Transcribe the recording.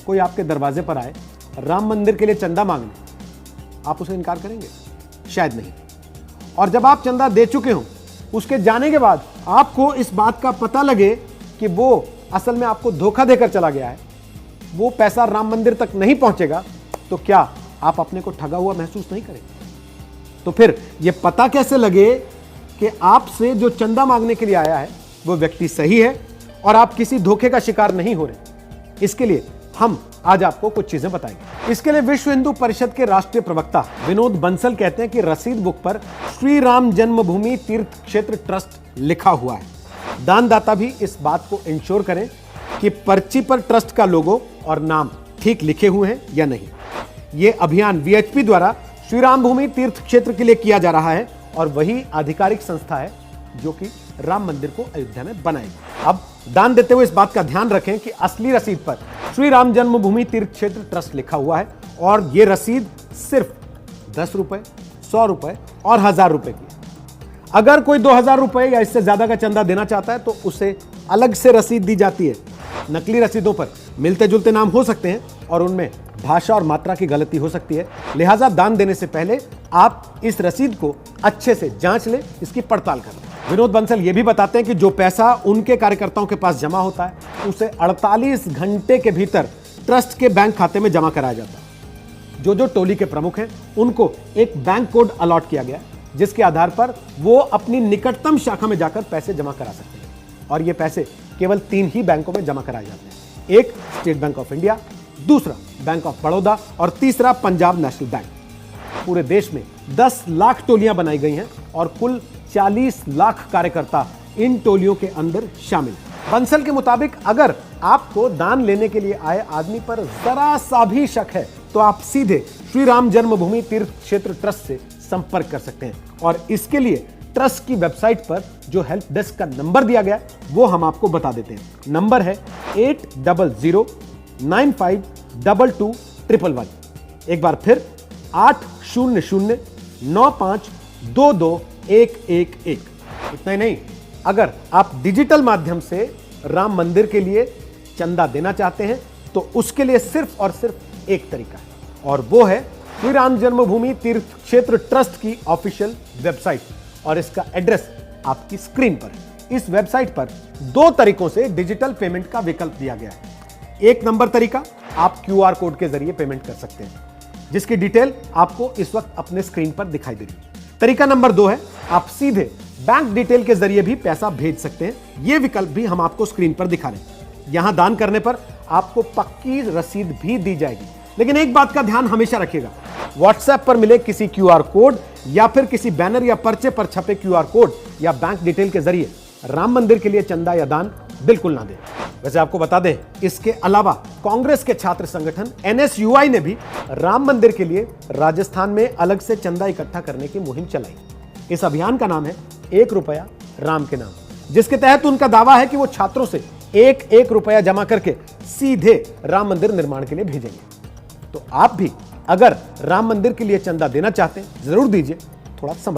कोई आपके दरवाजे पर आए राम मंदिर के लिए चंदा मांगने, आप उसे इनकार करेंगे? शायद नहीं। और जब आप चंदा दे चुके हो, उसके जाने के बाद आपको इस बात का पता लगे कि वो असल में आपको धोखा देकर चला गया है, वो पैसा राम मंदिर तक नहीं पहुंचेगा, तो क्या आप अपने को ठगा हुआ महसूस नहीं करेंगे? तो फिर यह पता कैसे लगे कि आपसे जो चंदा मांगने के लिए आया है वो व्यक्ति सही है और आप किसी धोखे का शिकार नहीं हो रहे? इसके लिए हम आज आपको कुछ चीजें बताएंगे। इसके लिए विश्व हिंदू परिषद के राष्ट्रीय प्रवक्ता विनोद बंसल कहते हैं कि रसीद बुक पर श्री राम जन्मभूमि तीर्थ क्षेत्र ट्रस्ट लिखा हुआ है। दानदाता भी इस बात को इंश्योर करें कि पर्ची पर ट्रस्ट का लोगो और नाम ठीक लिखे हुए हैं या नहीं। यह अभियान वीएचपी द्वारा श्री राम भूमि तीर्थ क्षेत्र के लिए किया जा रहा है और वही आधिकारिक संस्था है जो कि राम मंदिर को अयोध्या में बनाएगी। अब दान देते हुए इस बात का ध्यान रखें कि असली रसीद पर श्री राम जन्मभूमि तीर्थ क्षेत्र ट्रस्ट लिखा हुआ है और यह रसीद सिर्फ 10 रुपए, 100 रुपए और 1000 रुपए की है। अगर कोई 2000 रुपए या इससे ज्यादा का चंदा देना चाहता है तो उसे अलग से रसीद दी जाती है। नकली रसीदों पर मिलते जुलते नाम हो सकते हैं और उनमें भाषा और मात्रा की गलती हो सकती है, लिहाजा दान देने से पहले आप इस रसीद को अच्छे से जांच लें, इसकी पड़ताल कर लें। विनोद बंसल ये भी बताते हैं कि जो पैसा उनके कार्यकर्ताओं के पास जमा होता है उसे 48 घंटे के भीतर ट्रस्ट के बैंक खाते में जमा कराया जाता है। जो टोली के प्रमुख हैं उनको एक बैंक कोड अलॉट किया गया जिसके आधार पर वो अपनी निकटतम शाखा में जाकर पैसे जमा करा सकते हैं और ये पैसे केवल 3 ही बैंकों में जमा कराए जाते हैं। एक स्टेट बैंक ऑफ इंडिया, दूसरा बैंक ऑफ बड़ौदा और तीसरा पंजाब नेशनल बैंक। पूरे देश में 10 लाख टोलियां बनाई गई हैं और कुल 40 लाख कार्यकर्ता इन टोलियों के अंदर शामिल हैं। बंसल के मुताबिक अगर आपको दान लेने के लिए आए आदमी पर जरा सा भी शक है तो आप सीधे श्री राम जन्मभूमि तीर्थ क्षेत्र ट्रस्ट से संपर्क कर सकते हैं और इसके लिए ट्रस्ट की वेबसाइट पर जो हेल्प डेस्क का नंबर दिया गया वो हम आपको बता देते हैं। नंबर है 8009522111। एक बार फिर 800952211। इतना ही नहीं, अगर आप डिजिटल माध्यम से राम मंदिर के लिए चंदा देना चाहते हैं तो उसके लिए सिर्फ और सिर्फ एक तरीका है और वो है श्री राम जन्मभूमि तीर्थ क्षेत्र ट्रस्ट की ऑफिशियल वेबसाइट और इसका एड्रेस आपकी स्क्रीन पर है। इस वेबसाइट पर 2 तरीकों से डिजिटल पेमेंट का विकल्प दिया गया है। एक नंबर तरीका, आप क्यूआर कोड के जरिए पेमेंट कर सकते हैं जिसकी डिटेल आपको इस वक्त अपने स्क्रीन पर दिखाई दे रही है। तरीका नंबर 2 है, आप सीधे बैंक डिटेल के जरिए भी पैसा भेज सकते हैं। यह विकल्प भी हम आपको स्क्रीन पर दिखा रहे हैं। यहां दान करने पर आपको पक्की रसीद भी दी जाएगी, लेकिन एक बात का ध्यान हमेशा रखिएगा, व्हाट्सएप पर मिले किसी क्यूआर कोड या फिर किसी बैनर या पर्चे पर छपे क्यूआर कोड या बैंक डिटेल के जरिए राम मंदिर के लिए चंदा या दान बिल्कुल ना दें। वैसे आपको बता दें, इसके अलावा कांग्रेस के छात्र संगठन एनएसयूआई ने भी राम मंदिर के लिए राजस्थान में अलग से चंदा इकट्ठा करने की मुहिम चलाई। इस अभियान का नाम है 1 रुपया राम के नाम, जिसके तहत उनका दावा है कि वो छात्रों से 1-1 रुपया जमा करके सीधे राम मंदिर निर्माण के लिए भेजेंगे। तो आप भी अगर राम मंदिर के लिए चंदा देना चाहते हैं जरूर दीजिए, थोड़ा समझ